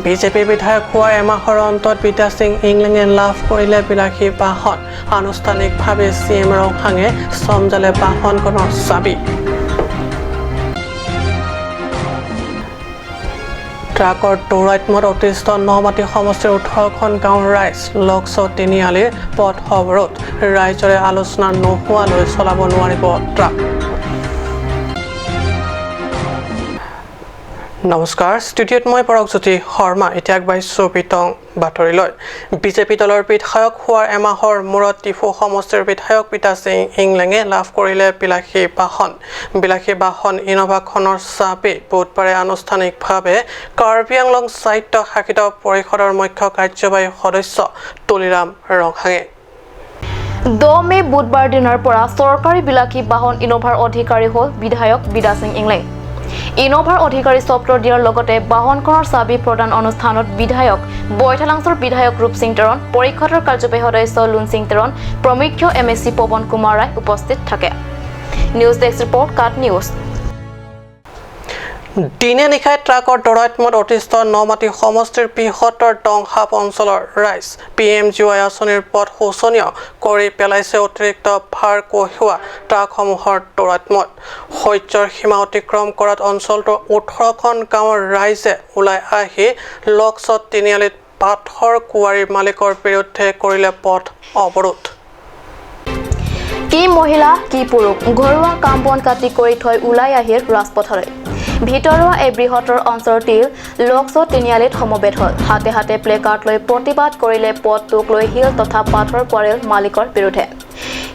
BJP বিধায়ক হোৱাৰ এমাহৰ অন্তত বিদ্যা সিং ইংলেঙে লাভ কৰিলে বিলাসী বাহন আনুষ্ঠানিকভাৱে চিএম ৰংহাঙে চমজালে বাহনখনৰ চাবি ট্ৰাকৰ দৌৰাত্মত অতিষ্ঠ নমাটি সমষ্টিৰ 18খন গাঁৱৰ ৰাইজ লকছ তিনিআলিৰ পথ অৱৰোধ ৰাইজৰে আলোচনা নোহোৱালৈ চলাব নোৱাৰিব ট্ৰাক নমস্কাৰ ষ্টুডিঅ'ত মই পৰকজ্যোতি শৰ্মা এতিয়া আগবাঢ়িছোঁ বিতং বাতৰিলৈ বিজেপি দলৰ বিধায়ক হোৱাৰ এমাহৰ মূৰত টিফু সমষ্টিৰ বিধায়ক বিদ্যা সিং ইংলেঙে লাভ কৰিলে বিলাসী বাহন ইনোভাখনৰ চাবি বুধবাৰে আনুষ্ঠানিকভাৱে কাৰ্বি আংলং সাহিত্য শাসিত পৰিষদৰ মুখ্য কাৰ্যবাহী সদস্য তুলিৰাম ৰংহাঙে 10 মে বুধবাৰ দিনৰ পৰা চৰকাৰী বিলাসী বাহন ইনোভাৰ অধিকাৰী হ'ল বিধায়ক বিদ্যা সিং ইংলেং ইনোভাৰ অধিকাৰী চপ্ৰ দিয়াৰ লগতে বাহনখনৰ চাবি প্ৰদান অনুষ্ঠানত বিধায়ক বৈঠালাংছৰ বিধায়ক ৰূপ সিং তেৰণ পৰিষদৰ কাৰ্যবাহী সদস্য লুন সিং তেৰণ প্ৰমুখ্য এমএসি পৱন কুমাৰ ৰায় উপস্থিত থাকে নিউজ ডেস্ক ৰিপৰ্ট কাট নিউজ দিনে নিশাই ট্ৰাকৰ দৌৰাত্মত অতিষ্ঠ নমাটি সমষ্টিৰ বৃহত্তৰ দংহাপ অঞ্চলৰ ৰাইজ PMGY আঁচনিৰ পথ শোচনীয় কৰি পেলাইছে অতিৰিক্ত ভাৰ কঢ়িওৱা ট্ৰাকসমূহৰ দৌৰাত্মত সহ্যৰ সীমা অতিক্ৰম কৰাত অঞ্চলটোৰ 18খন গাঁৱৰ ৰাইজে ওলাই আহি লকছ তিনিআলিত পাথৰ কুঁৱাৰীৰ মালিকৰ বিৰুদ্ধে কৰিলে পথ অৱৰোধ কি মহিলা কি পুৰুষ ঘৰুৱা কাম বন কাটি কৰি থৈ ওলাই আহি ৰাজপথলৈ ভিতৰুৱা এই বৃহত্তৰ অঞ্চলটিৰ লকছ তিনিআলিত সমবেত হ'ল হাতে হাতে প্লেকাৰ্ড লৈ প্ৰতিবাদ কৰিলে পথটোক লৈ হিল তথা পাথৰ কুঁৱাৰীৰ মালিকৰ বিৰুদ্ধে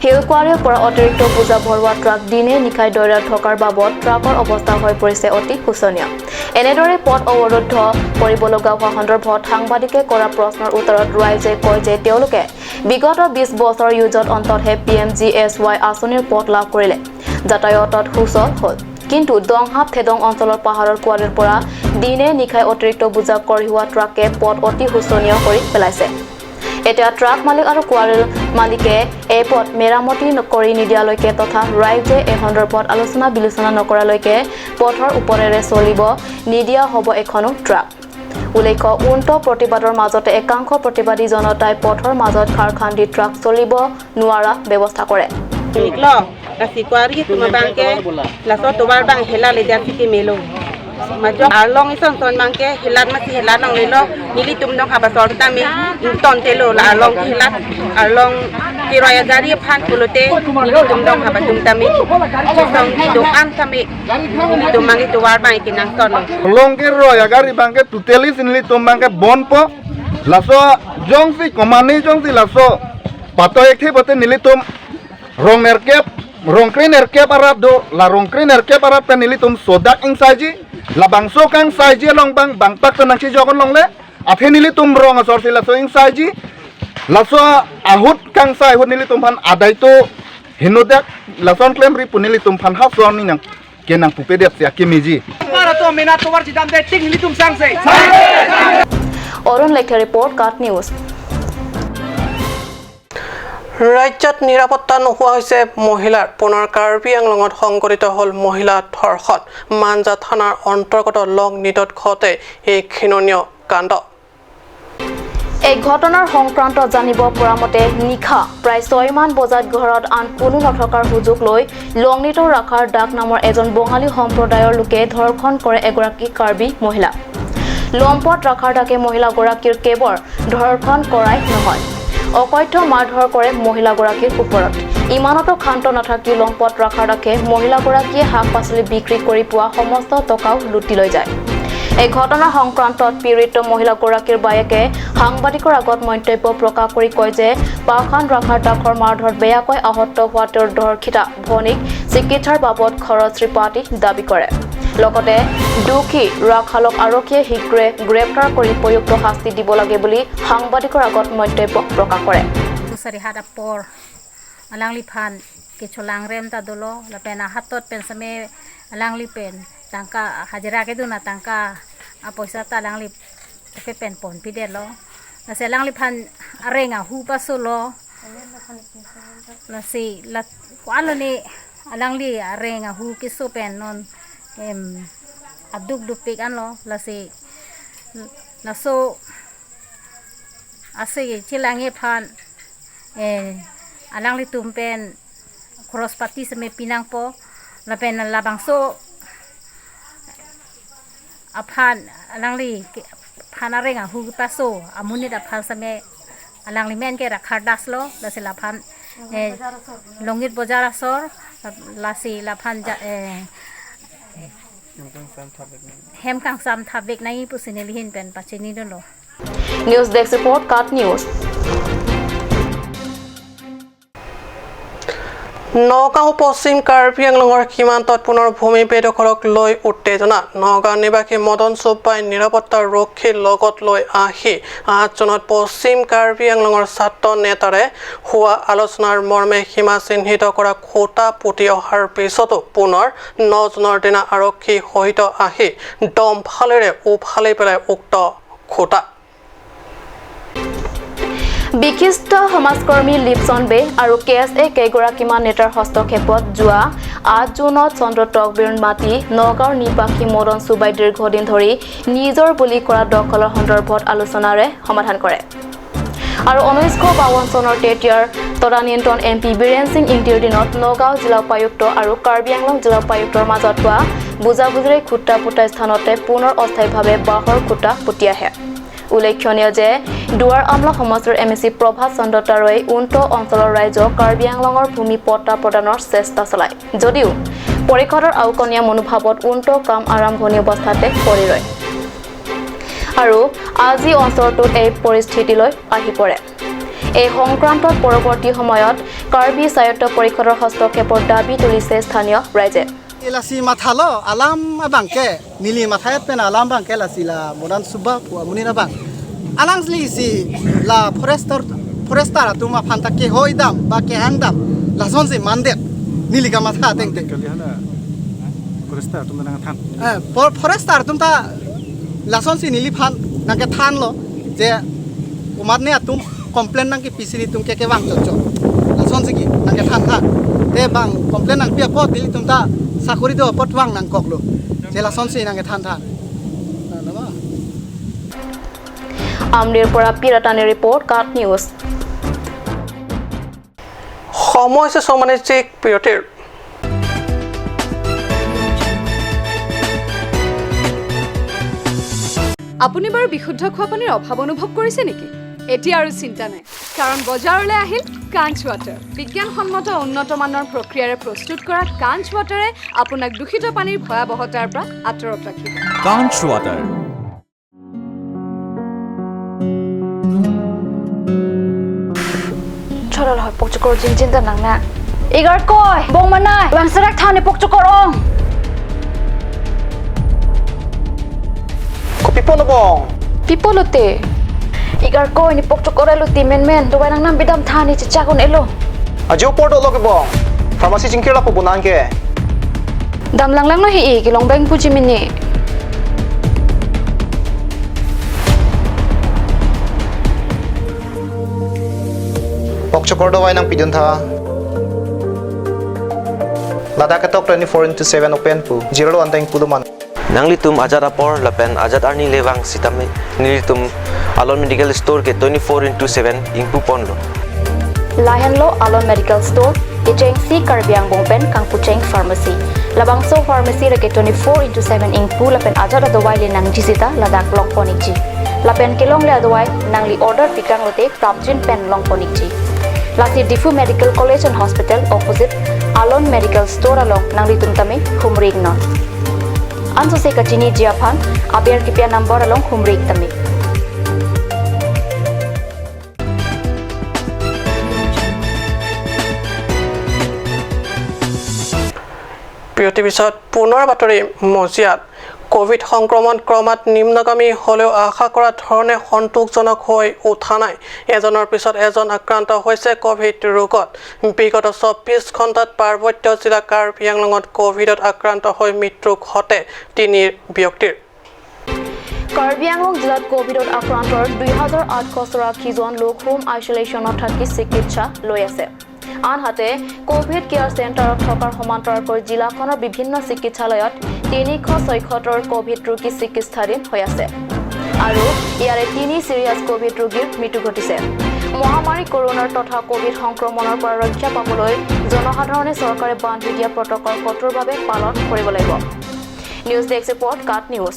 হিল কুঁৱাৰীৰ পৰা অতিৰিক্ত বোজা ভৰোৱা ট্ৰাক দিনে নিশাই দৌৰাই থকাৰ বাবদ ট্ৰাকৰ অৱস্থা হৈ পৰিছে অতি শোচনীয় এনেদৰে পথ অৱৰোধ কৰিব লগা হোৱা সন্দৰ্ভত সাংবাদিকে কৰা প্ৰশ্নৰ উত্তৰত ৰাইজে কয় যে তেওঁলোকে বিগত 20 বছৰ ইউজত অন্ততহে PMGSY আঁচনিৰ পথ লাভ কৰিলে যাতায়াতত সুচল হ'ল কিন্তু দংহাপ থেদং অঞ্চলৰ পাহাৰৰ কুঁৱাৰীৰ পৰা দিনে নিশাই অতিৰিক্ত বোজা কঢ়িওৱা ট্ৰাকে পথ অতি শোচনীয় কৰি পেলাইছে এতিয়া ট্ৰাক মালিক আৰু কুঁৱাৰীৰ মালিকে এই পথ মেৰামতি কৰি নিদিয়ালৈকে তথা ৰাইজে এই সন্দৰ্ভত আলোচনা বিলোচনা নকৰালৈকে পথৰ ওপৰেৰে চলিব নিদিয়া হ'ব এখনো ট্ৰাক উল্লেখ্য উন্নত প্ৰতিবাদৰ মাজতে একাংশ প্ৰতিবাদী জনতাই পথৰ মাজত খাৰ খান্দি ট্ৰাক চলিব নোৱাৰা ব্যৱস্থা কৰে Kasi kuari tumabangke laso tobar bang hela le dia siki melo majo along ison son bangke helat masih helat nang lelo nili tum dong haba sor tami ton telo la along kiraya gari phan pulote nili tum dong haba tum tami song do an tami tum mangi tobar bang kinang ton long kiraya gari bangke tuteli sinili tum bangke bonpo laso jongsi komani jongsi laso pato ekthi bote nili tum rongkrin erkep arat do la rongkrin erkep arat penili tum sodak ing saji la bangso kang saji long bang tak tenang si jogon long le athe nili tum rong asor sila so ing saji la so ahut kang sai hut nili tum phan adai to hinodak la son klem ri punili tum phan ha so ni nang kenang pupedep sia kimiji para to mena to war jidam de ting nili tum sang se Arun লেখা report কাট news ৰাজ্যত নিৰাপত্তা নোহোৱা হৈছে মহিলাৰ পুনৰ কাৰ্বি আংলঙত সংঘটিত হ'ল মহিলা ধৰ্ষণ মানজা থানাৰ অন্তৰ্গত লং নিটত ঘটে এই ঘৃণনীয় কাণ্ড এই ঘটনাৰ সংক্ৰান্তত জানিব পৰা মতে নিশা প্ৰায় 6 মান বজাত ঘৰত আন কোনো নথকাৰ সুযোগ লৈ লংনিটৰ ৰাখাৰ ডাক নামৰ এজন বঙালী সম্প্ৰদায়ৰ লোকে ধৰ্ষণ কৰে এগৰাকী কাৰ্বি মহিলা লম্পট ৰাখাৰ ডাকে মহিলাগৰাকীৰ কেৱল ধৰ্ষণ কৰাই নহয় অকথ্য মাৰধৰ কৰে মহিলাগৰাকীৰ ওপৰত ইমানতো ক্ষান্ত নাথাকি লম্পট ৰাখাৰ ডাকে মহিলাগৰাকীয়ে শাক পাচলি বিক্ৰী কৰি পোৱা সমস্ত টকাও লুটি লৈ যায় এই ঘটনা সংক্ৰান্তত পীড়িত মহিলাগৰাকীৰ বায়েকে সাংবাদিকৰ আগত মন্তব্য প্ৰকাশ কৰি কয় যে পাখান ৰাখাৰ ডাকৰ মাৰধৰত বেয়াকৈ আহত হোৱা তেওঁৰ ধৰ্ষিতা ভনীক চিকিৎসাৰ বাবদ খৰচ ৰিপাতি দাবী কৰে লগতে দুখী ৰাখালক আৰক্ষীয়ে শীঘ্ৰে গ্ৰেপ্তাৰ কৰি উপযুক্ত শাস্তি দিব লাগে বুলি সাংবাদিকৰ আগত মন্তব্য প্ৰকাশ কৰে Sarihada por alang lipan kichulang rem ta dolo la pena hatot pensame alang lipen tangka hajira ke duna tangka apoisa ta alang lip ke pen pon pidelo la se alang lipan arenga hu pasolo la si la kwalo ni alang li arenga hu kiso pen non aduk dupik an lo la si laso ase chilange phan alang li tumpen cross party seme pinang po la pen la bangso aphan alang li phanarenga hu paso amunit aphan same alang li men ke rakhar daslo la se la phan longit bazar asor la si la phan hem kang sam thabek nai pusineli hin pen pachini dolo News Desk Report Cut News Nagaon পশ্চিম কাৰ্বি আংলঙৰ সীমান্তত পুনৰ ভূমি বেদখলক লৈ উত্তেজনা নগাঁও নিবাসী মদন চুব্বাই নিৰাপত্তা ৰক্ষীৰ লগত লৈ আহি 8 জনত পশ্চিম কাৰ্বি আংলঙৰ ছাত্ৰ নেতাৰে হোৱা আলোচনাৰ মৰ্মে সীমা চিহ্নিত কৰা খুঁটা পুতি অহাৰ পিছতো পুনৰ 9 জনৰ দিনা আৰক্ষী সহিত আহি দমফালেৰে উফালি পেলাই উক্ত খুঁটা বিশিষ্ট সমাজকৰ্মী লিপচন বে আৰু কেএছএ কেইগৰাকীমান নেতাৰ হস্তক্ষেপত যোৱা 8 জুনত চন্দ্ৰ তকবীৰ মাটি নগাঁৱৰ নিবাসী মদন চুবাই দীৰ্ঘদিন ধৰি নিজৰ বুলি কৰা দখলৰ সন্দৰ্ভত আলোচনাৰে সমাধান কৰে আৰু 1952 চনৰ তেতিয়াৰ তদানীন্তন এমপি বীৰেন সিং ইংতিৰ দিনত নগাঁও জিলা উপায়ুক্ত আৰু কাৰ্বি আংলং জিলা উপায়ুক্তৰ মাজত হোৱা বুজাবুজিৰে খুঁটা পুতা স্থানতে পুনৰ অস্থায়ীভাৱে বাঁহৰ খুঁটা পুতি আহে উল্লেখনীয় যে দুৱাৰ আমলা সমষ্টিৰ এমএসি প্ৰভাত চন্দ্ৰ তাৰৈ উন্ত অঞ্চলৰ ৰাইজক কাৰ্বি আংলঙৰ ভূমি পট্টা প্ৰদানৰ চেষ্টা চলায় যদিও পৰিষদৰ আওকনীয়া মনোভাৱত উন্ত কাম আৰম্ভণি অৱস্থাতে পৰি ৰয় আৰু আজি অঞ্চলটোত এই পৰিস্থিতিলৈ আহি পৰে এই সংক্ৰান্তত পৰৱৰ্তী সময়ত কাৰ্বি স্বায়ত্ত পৰিষদৰ হস্তক্ষেপৰ দাবী তুলিছে স্থানীয় ৰাইজে Lasi mathalo alam bangke nili mathayat pen alam bangke lasila modan subba munina bang alang si la forester tuma phanta ke hoidam ba ke hangdam la sonse mande nili ka matha teng teng forester tuma nang than forester tumta la sonse nili phan nang ke than lo je umat ne tum complain nang ke pisiri tum ke bang chocho la sonse ki nang ke than te bang complain nang pia pot dili tumta sakuri do potwang nang koklo jela sonsi nang than আমৰিৰ পৰা পিৰাটানি report কাট news সময় হৈছে সমাজিক বিৰতিৰ আপুনি বাৰু বিশুদ্ধ খোৱা পানীৰ অভাৱ অনুভৱ কৰিছে নেকি এতিয়া আৰু চিন্তা নাই কাৰণ বজাৰলৈ আহিল কাঞ্চ ৱাটাৰ বিজ্ঞানসন্মত উন্নত মানৰ প্ৰক্ৰিয়াৰে প্ৰস্তুত কৰা কাঞ্চ ৱাটাৰে আপোনাক দূষিত পানীৰ ভয়াৱহতাৰ পৰা আঁতৰত ৰাখিব কাঞ্চ ৱাটাৰ চৰল হয় পকচকৰ জিনজিনটা নাংনা ইগাৰ কয় বং মানাই বাংছৰাক থানে পকচকৰ অং পিপল বং পিপলতে igar ko ni pokchokore lu timen men duwai nang nam bidam thani chichakon elo ajo porto loke bong pharmacy jingkira po bunan ke dam lang no hi ki long bang puji mini pokchokor do wai nang pidun tha lada ka tok 24/7 open pu 0 anteng puduman nangli tum ajat apor lapen ajat arni lewang sitame nili tum alon medical store ke 24/7 ingpu ponlo lahenlo alon medical store icheng si karbiang bongpen kangpucheng pharmacy labangso pharmacy reke 24/7 ingpu lapen ajat adawai le nang jisita ladak longponiji lapen kelong le adawai nangli order pikang lote prapjin pen longponiji lasi difu medical college and hospital opposite alon medical store along nangli tumtame humring non anso se kachini jiaphan abiar kipia number along humring tame বিৰতিৰ পিছত পুনৰ বাতৰি মজিয়াত Covid সংক্ৰমণ ক্ৰমাৎ নিম্নগামী হলেও আশা কৰা ধৰণে সন্তোষজনক হৈ উঠা নাই এজনৰ পিছত এজন আক্ৰান্ত হৈছে কোভিড ৰোগত বিগত 24 ঘণ্টাত পাৰ্বত্য জিলা কাৰ্বি আংলঙত কোভিডত আক্ৰান্ত হৈ মৃত্যু ঘটে 3 ব্যক্তিৰ কাৰ্বি আংলং জিলাত কোভিডত আক্ৰান্তৰ 2884 জন লোক হোম আইচোলেশ্যনত থাকি চিকিৎসা লৈ আছে আনহাতে কোভিড কেয়াৰ চেণ্টাৰত থকাৰ সমান্তৰালকৈ জিলাখনৰ বিভিন্ন চিকিৎসালয়ত 376 কোভিড ৰোগী চিকিৎসাধীন হৈ আছে আৰু ইয়াৰে 3 সিৰিয়াছ কোভিড ৰোগীৰ মৃত্যু ঘটিছে মহামাৰী কৰোনাৰ তথা কোভিড সংক্ৰমণৰ পৰা ৰক্ষা পাবলৈ জনসাধাৰণে চৰকাৰে বান্ধি দিয়া প্ৰটকল কঠোৰভাৱে পালন কৰিব লাগিব নিউজ ডেস্ক ৰিপৰ্ট কাট নিউজ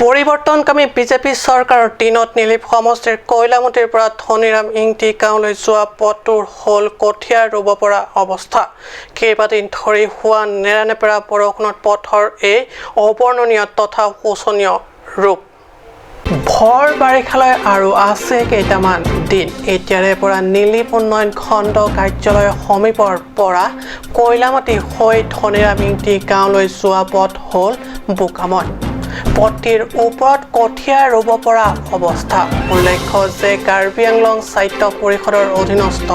পৰিৱৰ্তনকামী বিজেপি চৰকাৰৰ দিনত নীলিপ সমষ্টিৰ কয়লামতিৰ পৰা ধনীৰাম ইংতি গাঁৱলৈ যোৱা পথটোৰ হ'ল কঠীয়া ৰুব পৰা অৱস্থা কেইবাদিন ধৰি হোৱা নেৰানেপেৰা বৰষুণত পথৰ এই অবৰ্ণনীয় তথা শোচনীয় ৰূপ ভৰ বাৰিষালৈ আৰু আছে কেইটামান দিন এতিয়াৰে পৰা নীলিপ উন্নয়ন খণ্ড কাৰ্যালয়ৰ সমীপৰ পৰা কয়লামতি হৈ ধনীৰাম ইংতি গাঁৱলৈ যোৱা পথ হ'ল বোকাময় পথটিৰ ওপৰত কঠীয়া ৰুব পৰা অৱস্থা উল্লেখ্য যে কাৰ্বি আংলং সাহিত্য পৰিষদৰ অধীনস্থ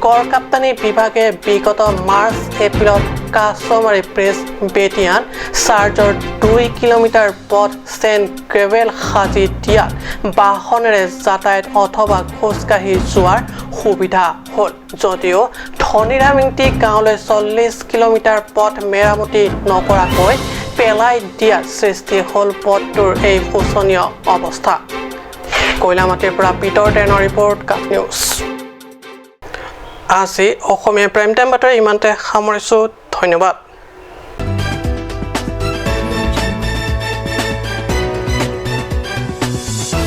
গড়কাপ্তানি বিভাগে বিগত মাৰ্চ এপ্ৰিলত কাছমাৰী প্ৰেছ বেটিয়ান চাৰ্জৰ 2 কিলোমিটাৰ পথ চেণ্ট গ্ৰেভেল সাজি দিয়া বাহনেৰে যাতায়াত অথবা খোজকাঢ়ি যোৱাৰ সুবিধা হ'ল যদিও ধনীৰাম ইংতি গাঁৱলৈ 40 কিলোমিটাৰ পথ মেৰামতি নকৰাকৈ পেলাই দিয়া সৃষ্টি হ'ল পথটোৰ এই শোচনীয় অৱস্থা কয়লামাটিৰ পৰা পিটৰ ডেনৰ ৰিপৰ্ট কাট নিউজ আজি অসমীয়া প্ৰাইম টাইম বাতৰি ইমানতে সামৰিছোঁ ধন্যবাদ